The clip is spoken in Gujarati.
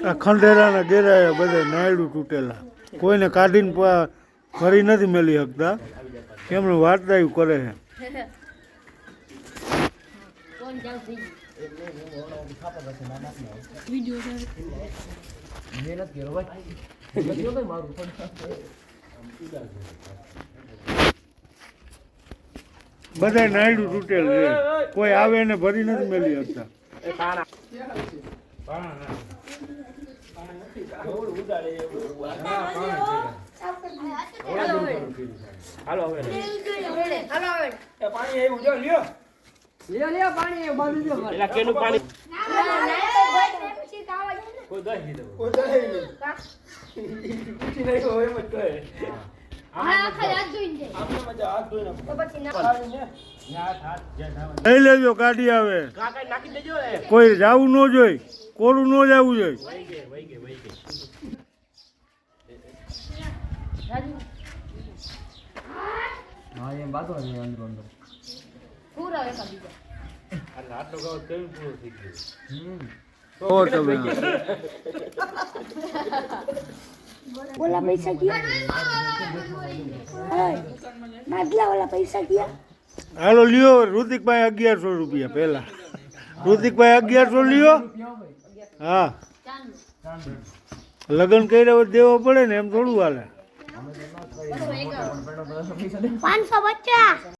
આ ખંડેરાના ગેરાયા બધા નાયડું તૂટેલા, કોઈને કાઢીને ફરી નથી મેલી શકતા, કેમનું વાર્તાયું કરે છે. બધા નાયડું તૂટેલ છે, કોઈ આવે ને ભરી નથી મેલી શકતા. લઈ લેજો, કાઢી આવે. કોઈ જવું ન જોઈ, કોરું ન જવું જોઈએ. बोला पैसा किया मागला वाला पैसा किया. હાલો લ્યો, ઋતિકભાઈ 1100 રૂપિયા પેલા. ઋતિકભાઈ 1100 લ્યો. હા, લગ્ન કર્યા દેવો પડે ને, એમ થોડું હાલે. 550